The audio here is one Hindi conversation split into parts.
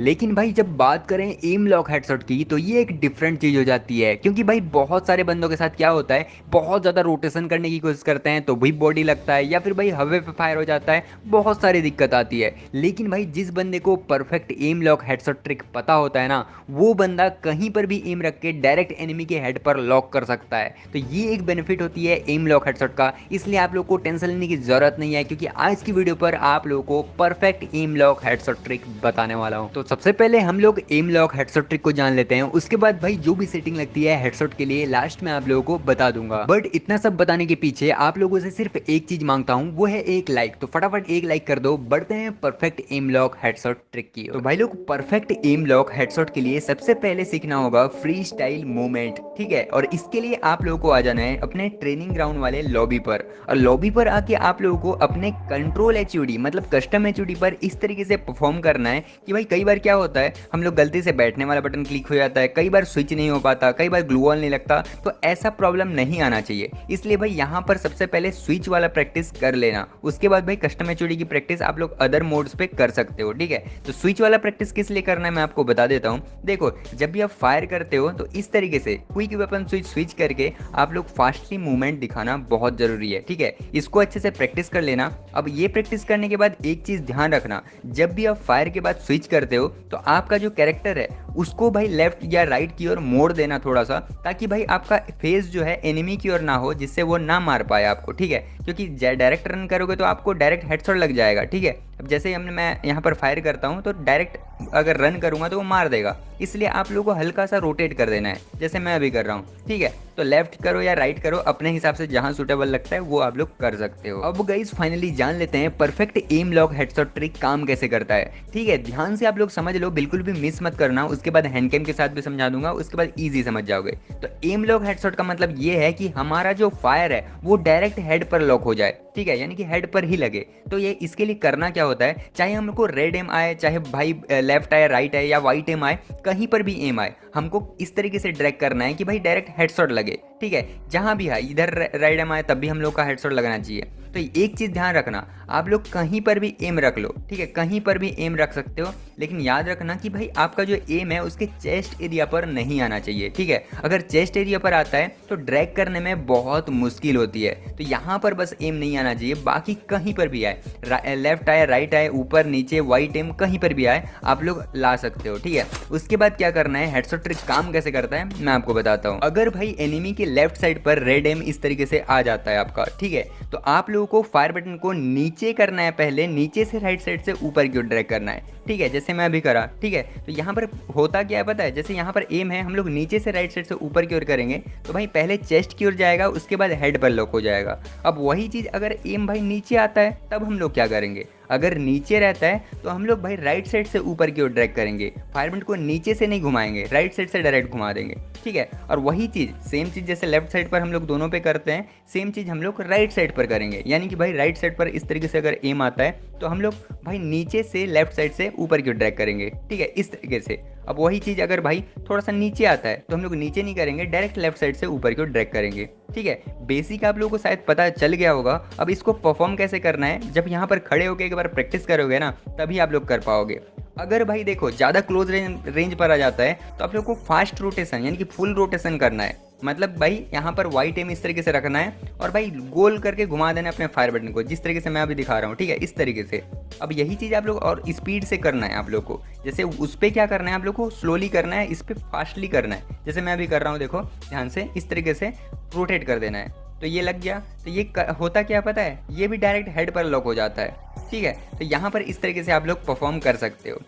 लेकिन भाई जब बात करें एम लॉक हेडशॉट की तो ये एक डिफरेंट चीज़ हो जाती है, क्योंकि भाई बहुत सारे बंदों के साथ क्या होता है, बहुत ज़्यादा रोटेशन करने की कोशिश करते हैं तो भी बॉडी लगता है, या फिर भाई हवे पे फायर हो जाता है, बहुत सारी दिक्कत आती है। लेकिन भाई जिस बंदे को perfect aim lock headshot trick पता होता है ना, वो बंदा कहीं पर भी एम रख के डायरेक्ट एनिमी के हेड पर लॉक कर सकता है। तो ये एक बेनिफिट होती है एम लॉक हेडशॉट का, इसलिए आप लोग को टेंशन लेने की ज़रूरत नहीं है, क्योंकि आज की वीडियो पर आप लोगों को perfect aim lock headshot trick बताने वाला हूँ। तो सबसे पहले हम लोग एम लॉक हेडशॉट ट्रिक को जान लेते हैं, उसके बाद भाई जो भी सेटिंग लगती है हेडशॉट के लिए लास्ट में आप लोगों को बता दूंगा। बट इतना सब बताने के पीछे आप लोगों से सिर्फ एक चीज मांगता हूँ, वो है एक लाइक। तो फटाफट एक लाइक कर दो, बढ़ते हैं perfect aim lock headshot trick की। तो भाई लोग परफेक्ट एम लॉक हेडशॉट के लिए सबसे पहले सीखना होगा फ्री स्टाइल मूवमेंट, ठीक है। और इसके लिए आप लोगों को आ जाना है अपने ट्रेनिंग ग्राउंड वाले लॉबी पर, और लॉबी पर आके आप लोगों को अपने कंट्रोल एचयूडी मतलब कस्टम एचयूडी पर इस तरीके से परफॉर्म करना है कि भाई कई बार क्या होता है, हम लोग गलती से बैठने वाला बटन क्लिक हो जाता है, कई बार स्विच नहीं हो पाता, कई बार ग्लू वॉल नहीं लगता, तो ऐसा प्रॉब्लम नहीं आना चाहिए। इसलिए भाई यहाँ पर सबसे पहले स्विच वाला प्रैक्टिस कर लेना, उसके बाद भाई कस्टम एचयूडी की प्रैक्टिस आप लोग अदर मोड्स पे कर सकते हो, ठीक है। तो स्विच वाला प्रैक्टिस किस लिए करना है मैं आपको बता देता हूँ। देखो, जब भी आप फायर करते हो तो इस तरीके से क्विक वेपन स्विच स्विच करके आप लोग फास्टली मूवमेंट दिखाना बहुत जरूरी है, ठीक है। इसको अच्छे से प्रैक्टिस कर लेना। अब ये प्रैक्टिस करने के बाद एक चीज ध्यान रखना, जब भी आप फायर के बाद स्विच करते हो तो आपका जो कैरेक्टर है उसको भाई लेफ्ट या राइट की ओर मोड़ देना थोड़ा सा, ताकि भाई आपका फेस जो है एनिमी की ओर ना हो, जिससे वो ना मार पाए आपको, ठीक है। क्योंकि डायरेक्ट रन करोगे तो आपको डायरेक्ट हेडशॉट लग जाएगा, ठीक है। अब जैसे ही मैं यहाँ पर फायर करता हूँ तो डायरेक्ट अगर रन करूँगा तो वो मार देगा, इसलिए आप लोगों को हल्का सा रोटेट कर देना है, जैसे मैं अभी कर रहा हूँ, ठीक है। तो लेफ्ट करो या राइट करो, अपने हिसाब से जहाँ सूटेबल लगता है वो आप लोग कर सकते हो। अब गाइस फाइनली जान लेते हैं perfect aim lock headshot trick काम कैसे करता है, ठीक है। ध्यान से आप लोग समझ लो, बिल्कुल भी मिस मत करना, उसके बाद हैंड कैम के साथ भी समझा दूंगा, उसके बाद इजी समझ जाओगे। तो एम लॉक हेडशॉट का मतलब ये है कि हमारा जो फायर है वो डायरेक्ट हेड पर लॉक हो जाए, ठीक है, यानी कि हेड पर ही लगे। तो ये इसके लिए करना क्या होता है, चाहे हमको रेड एम आए, चाहे भाई लेफ्ट आए, राइट आए या वाइट एम आए, कहीं पर भी एम आए, हमको इस तरीके से ड्रैग करना है कि भाई डायरेक्ट हेडशॉट लगे, ठीक है। जहां भी है, इधर राइट एम आए तब भी हम लोग का हेडशॉट लगना चाहिए। तो एक चीज ध्यान रखना, आप लोग कहीं पर भी एम रख लो, ठीक है, कहीं पर भी एम रख सकते हो, लेकिन याद रखना कि भाई आपका जो एम है उसके चेस्ट एरिया पर नहीं आना चाहिए, ठीक है। अगर चेस्ट एरिया पर आता है तो ड्रैग करने में बहुत मुश्किल होती है, तो यहाँ पर बस एम नहीं आना चाहिए, बाकी कहीं पर भी आए, लेफ्ट आए, राइट आए, ऊपर नीचे, वाइट एम, कहीं पर भी आए आप लोग ला सकते हो, ठीक है। उसके बाद क्या करना है, हेडशॉट ट्रिक काम कैसे करता है मैं आपको बताता हूँ। अगर भाई एनिमी के लेफ्ट साइड पर रेड एम इस तरीके से आ जाता है आपका, ठीक है, तो आप लोगों को फायर बटन को नीचे करना है, पहले नीचे से राइट साइड से ऊपर की ओर ड्रैग करना है, ठीक है, जैसे मैं अभी करा, ठीक है। तो यहाँ पर होता क्या है पता है, जैसे यहाँ पर एम है, हम लोग नीचे से राइट साइड से ऊपर की ओर करेंगे तो भाई पहले चेस्ट की ओर जाएगा, उसके बाद हेड पर लॉक हो जाएगा। अब वही चीज़ अगर एम भाई नीचे आता है तब हम लोग क्या करेंगे, अगर नीचे रहता है तो हम लोग भाई राइट साइड से ऊपर की ओर ड्रैग करेंगे, फायर बटन को नीचे से नहीं घुमाएंगे, राइट साइड से डायरेक्ट घुमा देंगे, ठीक है। और वही चीज़ सेम चीज़ जैसे लेफ्ट साइड पर हम लोग दोनों पे करते हैं, सेम चीज़ हम लोग राइट साइड पर करेंगे, यानी कि भाई राइट साइड पर इस तरीके से अगर एम आता है तो हम लोग भाई नीचे से लेफ्ट साइड से ऊपर की ओर ड्रैग करेंगे, ठीक है, इस तरीके से। अब वही चीज़ अगर भाई थोड़ा सा नीचे आता है तो हम लोग नीचे नहीं करेंगे, डायरेक्ट लेफ्ट साइड से ऊपर की ओर ड्रैग करेंगे, ठीक है। बेसिक आप लोगों को शायद पता चल गया होगा। अब इसको परफॉर्म कैसे करना है, जब यहाँ पर खड़े होकर एक बार प्रैक्टिस करोगे ना तभी आप लोग कर पाओगे। अगर भाई देखो ज़्यादा क्लोज रेंज पर आ जाता है तो आप लोग को फास्ट रोटेशन यानी कि फुल रोटेशन करना है, मतलब भाई यहाँ पर वाइट एम इस तरीके से रखना है और भाई गोल करके घुमा देना अपने फायर बटन को, जिस तरीके से मैं अभी दिखा रहा हूँ, ठीक है, इस तरीके से। अब यही चीज़ आप लोग और स्पीड से करना है आप लोग को, जैसे उस पर क्या करना है, आप लोग को स्लोली करना है, इस पर फास्टली करना है, जैसे मैं अभी कर रहा हूँ, देखो ध्यान से, इस तरीके से रोटेट कर देना है। तो ये लग गया, तो ये होता क्या पता है, ये भी डायरेक्ट हेड पर लॉक हो जाता है, ठीक है। तो यहाँ पर इस तरीके से आप लोग परफॉर्म कर सकते हो।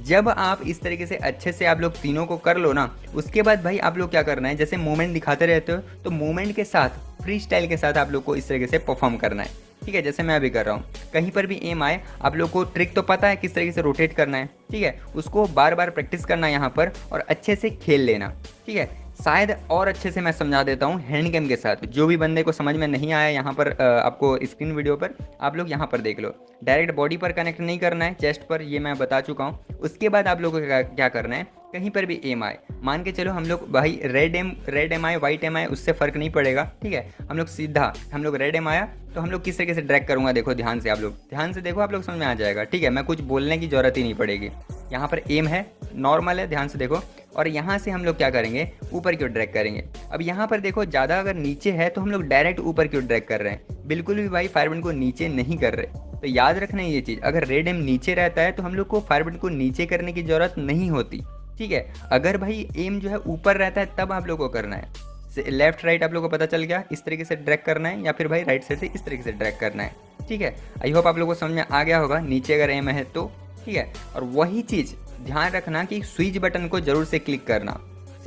जब आप इस तरीके से अच्छे से आप लोग तीनों को कर लो ना, उसके बाद भाई आप लोग क्या करना है, जैसे मूवमेंट दिखाते रहते हो तो मूवमेंट के साथ फ्री स्टाइल के साथ आप लोग को इस तरीके से परफॉर्म करना है, ठीक है, जैसे मैं अभी कर रहा हूँ। कहीं पर भी एम आए, आप लोग को ट्रिक तो पता है किस तरीके से रोटेट करना है, ठीक है, उसको बार बार प्रैक्टिस करना है यहाँ पर और अच्छे से खेल लेना, ठीक है। शायद और अच्छे से मैं समझा देता हूँ हैंड कैम के साथ, जो भी बंदे को समझ में नहीं आया यहाँ पर आपको स्क्रीन वीडियो पर आप लोग यहाँ पर देख लो। डायरेक्ट बॉडी पर कनेक्ट नहीं करना है, चेस्ट पर, ये मैं बता चुका हूँ। उसके बाद आप लोगों को क्या करना है, कहीं पर भी एम आए, मान के चलो हम लोग भाई रेड एम आए, वाइट एम आए, उससे फ़र्क नहीं पड़ेगा, ठीक है। हम लोग सीधा, हम लोग रेड एम आया तो हम लोग किस तरीके से ड्रैग करूँगा, देखो ध्यान से, आप लोग ध्यान से देखो, आप लोग समझ में आ जाएगा, ठीक है। मैं कुछ बोलने की ज़रूरत ही नहीं पड़ेगी। यहाँ पर एम है, नॉर्मल है, ध्यान से देखो। और यहाँ से हम लोग क्या करेंगे, ऊपर की ओर ड्रैग करेंगे। अब यहाँ पर देखो ज़्यादा अगर नीचे है तो हम लोग डायरेक्ट ऊपर की ओर ड्रैग कर रहे हैं, बिल्कुल भी भाई फायर बटन को नीचे नहीं कर रहे। तो याद रखना ये चीज़, अगर रेड एम नीचे रहता है तो हम लोग को फायर बटन को नीचे करने की ज़रूरत नहीं होती, ठीक है। अगर भाई एम जो है ऊपर रहता है तब आप लोग को करना है। लेफ्ट राइट आप लोग को पता चल गया, इस तरीके से ड्रैग करना है, या फिर भाई राइट साइड से इस तरीके से ड्रैग करना है, ठीक है। आई होप आप लोगों को समझ में आ गया होगा, नीचे अगर एम है तो, ठीक है। और वही चीज़ ध्यान रखना कि स्विच बटन को जरूर से क्लिक करना,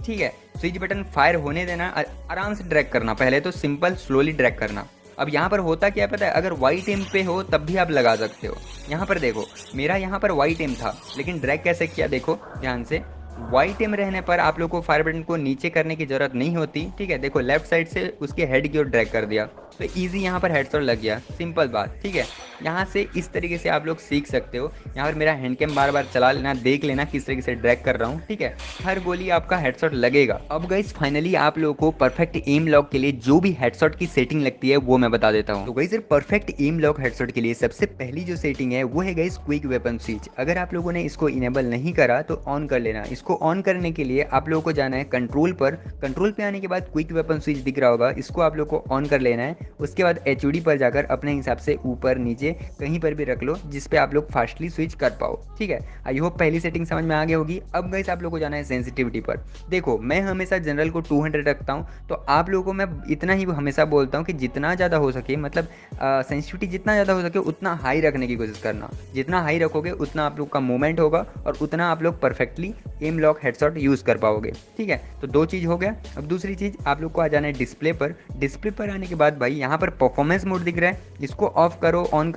ठीक है। स्विच बटन फायर होने देना, आराम से ड्रैग करना, पहले तो सिंपल स्लोली ड्रैग करना। अब यहाँ पर होता क्या पता है, अगर वाइट एम पे हो तब भी आप लगा सकते हो। यहाँ पर देखो, मेरा यहाँ पर वाइट एम था, लेकिन ड्रैग कैसे किया देखो ध्यान से। वाइट एम रहने पर आप लोग को फायर बटन को नीचे करने की जरूरत नहीं होती, ठीक है। देखो लेफ्ट साइड से उसके हेड की ओर ड्रैग कर दिया तो इजी यहाँ पर हेडशॉट लग गया, सिंपल बात, ठीक है। यहाँ से इस तरीके से आप लोग सीख सकते हो। यहाँ पर मेरा हैंड कैम बार बार चला लेना, देख लेना किस तरीके से ड्रैग कर रहा हूँ, ठीक है। हर गोली आपका हेडशॉट लगेगा। अब गाइस फाइनली आप लोगों को परफेक्ट एम लॉक के लिए जो भी हेडशॉट की सेटिंग लगती है वो मैं बता देता हूँ। तो guys perfect aim lock headshot के लिए सबसे पहली जो सेटिंग है वो है गाइस क्विक वेपन स्विच। अगर आप लोगों ने इसको इनेबल नहीं करा तो ऑन कर लेना। इसको ऑन करने के लिए आप लोगों को जाना है कंट्रोल पर। कंट्रोल पे आने के बाद क्विक वेपन स्विच दिख रहा होगा, इसको आप लोग को ऑन कर लेना है। उसके बाद HUD पर जाकर अपने हिसाब से ऊपर नीचे कहीं पर भी रख लो जिस पे आप लोग फास्टली स्विच कर पाओ, ठीक है। आई होप पहली सेटिंग समझ में आ गई होगी। अब गाइस आप लोग को जाना है सेंसिटिविटी पर। देखो मैं हमेशा जनरल को 200 रखता हूँ, तो आप लोगों को मैं इतना ही हमेशा बोलता हूँ कि जितना ज़्यादा हो सके, मतलब सेंसिटिविटी जितना ज़्यादा हो सके उतना हाई रखने की कोशिश करना। जितना हाई रखोगे उतना आप लोग का मूवमेंट होगा और उतना आप लोग perfectly aim lock headshot use कर पाओगे, ठीक है। तो दो चीज़ हो गया। अब दूसरी चीज़ आप लोग को आ जाना है डिस्प्ले पर। डिस्प्ले पर आने के बाद भाई यहाँ पर परफॉर्मेंस मोड दिख रहा है, इसको ऑफ करो ऑन